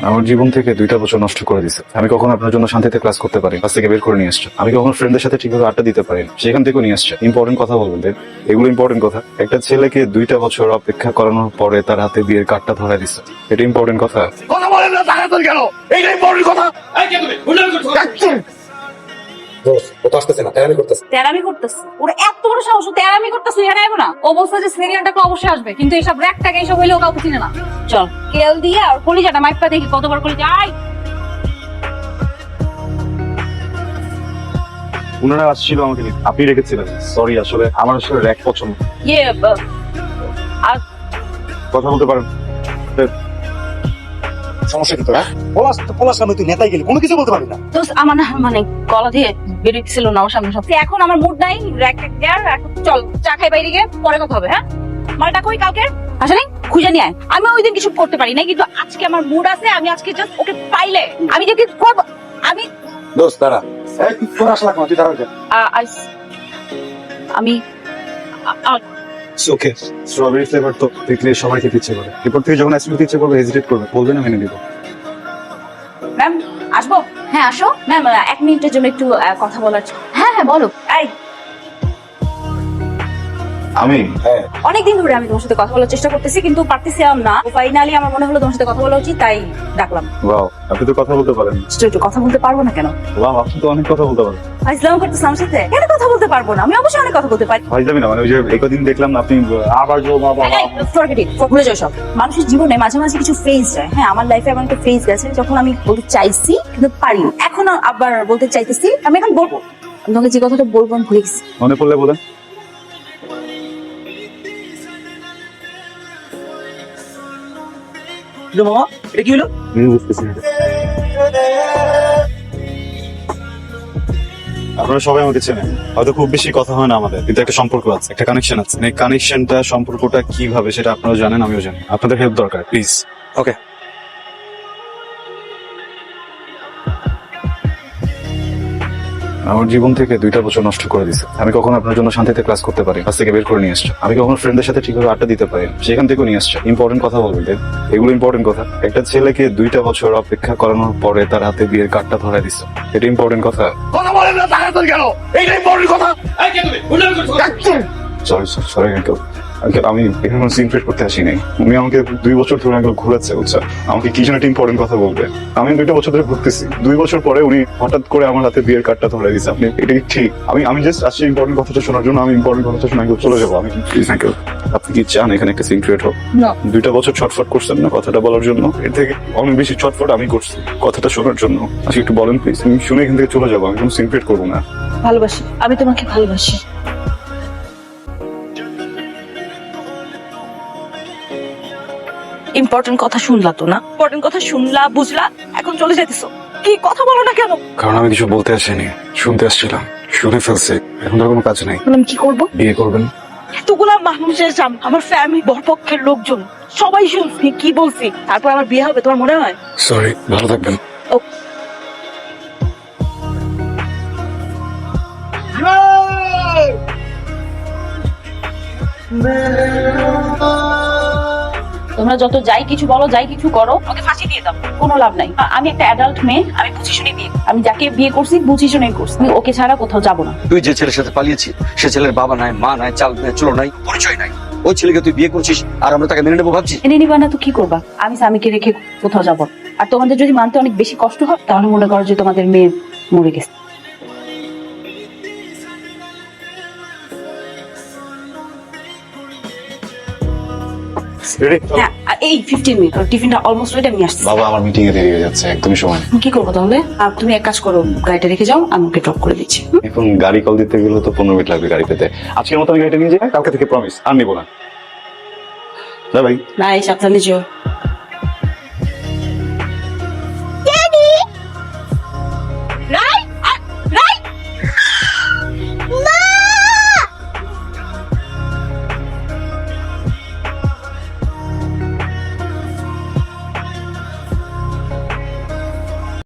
আমার জীবন থেকে 2টা বছর নষ্ট করে দিছে। আমি কখনো আপনার জন্য শান্তিতে ক্লাস করতে পারি, ক্লাস থেকে বের করে নিয়ে আসছে। আমি কখনো ফ্রেন্ডদের সাথে ঠিকভাবে আড্ডা দিতে পারি, সেখান থেকেও নিয়ে আসছে। ইম্পর্টেন্ট কথা বলবেন দেব, এগুলো ইম্পর্টেন্ট কথা। একটা ছেলেকে 2টা বছর অপেক্ষা করানোর পরে তার হাতে বিয়ের কার্ডটা ধরায় দিচ্ছে, এটা ইম্পর্টেন্ট কথা। কথা বলেন না, তাড়াতাড়ি কেন? এইটা ইম্পর্টেন্ট কথা। ও তো আসতেছে না, তেরামি করতেছে। তেরামি করতেছে, ওরা এত বড় সাহস, ও তেরামি করতেছে, এখানে আইবো না। ও বলছে যে সিরিয়ালটাকে অবশ্যই আসবে, কিন্তু এইসব র্যাক টাকা এইসব হইলেও কাউকে চিনে না। চল কেল দিয়ে আর কলিজাটা মাইপা দেখি কত বড় কলিজা। আই ওনারা আসছিল আমাকে নিতে, আপনি রেখেছিলেন। সরি, আসলে আমার আসলে র্যাক পছন্দ। ইয়ে আর কথা বলতে পারেন? সমস্যা কি তোর? পলাশ কেন? তুই নেতাই গেলি, কোনো কিছু বলতে পারবি না। দোস্ত আমার না মানে গলা দিয়ে বেরিয়েছিল না আমার সামনে সব। এখন আমার মুড নাই, র্যাক ট্যাক দেয়ার। এখন চল চা খাই বাইরে গিয়ে, পরে কথা হবে। হ্যাঁ, মালটা কই কালকে আসে নাই, খুঁজে নিয়ে আয়। আমি ওই দিন কিছু করতে পারি নাই, কিন্তু আজকে আমার মুড আছে। আমি আজকে জাস্ট ওকে পাইলে আমি যে কিছু করবো। আমি দোস্ত দাঁড়া, এই তুই পলাশ লাগ না, তুই দাঁড়া যা। আমি ওকে, স্ট্রবেরি ফ্লেভার তো দেখলে সবাই খেতে ইচ্ছে করে। এরপর থেকে যখন আইসক্রিম খেতে ইচ্ছে করবে হেজিটেট করবে, বলবেন আমি এনে দিব। ম্যাম আসবো? হ্যাঁ আসো ম্যাম, 1 মিনিটের জন্য একটু কথা বলার ছিল। হ্যাঁ হ্যাঁ বলো। এই আমি অনেকদিন ধরে আমি তোমার সাথে কথা বলার চেষ্টা করতেছি, কিন্তু পারতেছিলাম না। ফাইনালি আমার মনে হলো তোমার সাথে কথা বলা উচিত, তাই ডাকলাম। ওয়াও, আপনি তো কথা বলতে পারেন। একটু কথা বলতে পারবো না কেন? ওয়াও, আপনি তো অনেক কথা বলতে পারেন। ইসলাম করতেছে আমার সাথে, কেন কথা বলতে পারবো না? আমি অবশ্যই অনেক কথা বলতে পারি। ভাই যাবি না, মানে ওই যে একদিন দেখলাম না আপনি আবার ভুলে যাও সব। মানুষের জীবনে মাঝে মাঝে কিছু ফেজ যায়। হ্যাঁ, আমার লাইফে এমন একটা ফেজ গেছে যখন আমি বলতে চাইছি কিন্তু পারি। এখন আবার বলতে চাইতেছি, আমি এখন বলবো। আমি তোমাকে যে কথাটা বলবো আমি ভুলে গেছি। মনে পড়লে বলেন। মামা, এটা কি হলো? বুঝতেছি না। আপনারা সবাই আমাকে চেনেন, হয়তো খুব বেশি কথা হয় না আমাদের, কিন্তু একটা সম্পর্ক আছে, একটা কানেকশন আছে। এই কানেকশনটা, সম্পর্কটা কিভাবে সেটা আপনারা জানেন, আমিও জানি। আপনাদের হেল্প দরকার, প্লিজ। ওকে, আমার জীবন থেকে 2টা বছর নষ্ট করে দিছে। আমি কখনো আপনার জন্য শান্তিতে ক্লাস করতে পারি, ক্লাস থেকে বের করে নিয়ে আসছে। আমি কখনো ফ্রেন্ডদের সাথে ঠিকভাবে আড্ডা দিতে পারি, সেখান থেকেও নিয়ে আসছে। ইম্পর্টেন্ট কথা বলবেন দেব, এগুলো ইম্পর্টেন্ট কথা। একটা ছেলেকে 2টা বছর অপেক্ষা করানোর পরে তার হাতে বিয়ের কার্ডটা ধরায় দিচ্ছে, এটা ইম্পর্টেন্ট কথা। কথা বলেন না, তাড়াতাড়ি কেন? এইটা ইম্পর্টেন্ট কথা। সরি সরি আঙ্কেল, আমি এখানে সিন ক্রিয়েট করতে আসি নাই। উনি আমাকে 2 বছর ধরে আঙ্কেল ঘুরাচ্ছে, বুঝছেন? আমাকে কি যেন একটা ইম্পর্টেন্ট কথা বলবে। আমি 2টা বছর ধরে ঘুরতেছি, 2 বছর পরে উনি হঠাৎ করে আমার হাতে বিয়ের কার্ডটা ধরে দিচ্ছে। আপনি এটা কি ঠিক? আমি জাস্ট আসছি ইম্পর্টেন্ট কথাটা শোনার জন্য। আমি ইম্পর্টেন্ট কথাটা শুনে আঙ্কেল চলে যাবো। আমি প্লিজ আঙ্কেল, আপনি কি চান এখানে একটা সিন ক্রিয়েট হোক? 2টা বছর ছটফট করছেন না কথাটা বলার জন্য, এর থেকে অনেক বেশি ছটফট আমি করছি কথাটা শোনার জন্য। আজকে একটু বলেন প্লিজ, আমি শুনে এখান থেকে চলে যাবো। আমি কোনো সিন ক্রিয়েট করবো না। ভালোবাসি, আমি তোমাকে ভালোবাসি। ইম্পর্টেন্ট কথা শুনলা তো না? ইম্পর্টেন্ট কথা শুনলা, বুঝলা, এখন চলে যাইতেছো। কি কথা বলো না কেন? কারণ আমি কিছু বলতে আসিনি, শুনতে আসছিলাম। শুনে ফেলছি, এখন তো কোনো কাজ নেই। আমি কি করবো? বিয়ে করবেন? এতগুলা মানুষের সামনে, আমার ফ্যামিলি, বরপক্ষের লোকজন সবাই শুনছি কি বলছি, তারপর আমার বিয়ে হবে তোমার মনে হয়? সরি, ভালো থাকবেন। তোমরা যত যাই কিছু বলো, যাই কিছু করো, ওকে ফাঁসি দিয়ে দাও, কোনো লাভ নাই। আমি একটা অ্যাডাল্ট মেয়ে, আমি বুঝি শুনে বিয়ে, আমি যাকে বিয়ে করছি বুঝি শুনে করছি। আমি ওকে ছাড়া কোথাও যাবো না। তুই যে ছেলের সাথে পালিয়েছিস, সে ছেলের বাবা নাই, মা নাই, চাল নাই, চুলো নাই, পরিচয় নাই। ওই ছেলেকে তুই বিয়ে করছিস আর আমরা তাকে মেনে নেবো ভাবছিস? এনে নিবা না তো কি করবা? আমি স্বামীকে রেখে কোথাও যাবো না। আর তোমাদের যদি মানতে অনেক বেশি কষ্ট হয়, তাহলে মনে করো যে তোমাদের মেয়ে মরে গেছে। হ্যাঁ, আর এই 15 মিনিট টিফিনটা অলমোস্ট রেডি, আমি আসছি। বাবা, আমার মিটিং এ দেরি হয়ে যাচ্ছে, একদমই সময় নেই। কি করবো তাহলে? আর তুমি এক কাজ করো, গাড়িটা রেখে যাও, আমি ওকে ড্রপ করে দিচ্ছি। এখন গাড়ি কল দিতে গেলে তো 15 মিনিট লাগবে গাড়ি পেতে। আজকের মতো আমি গাড়িটা নিয়ে যাই, কালকে থেকে প্রমিস আর নিবো না। ভাই বাই, সাবধানে যেও।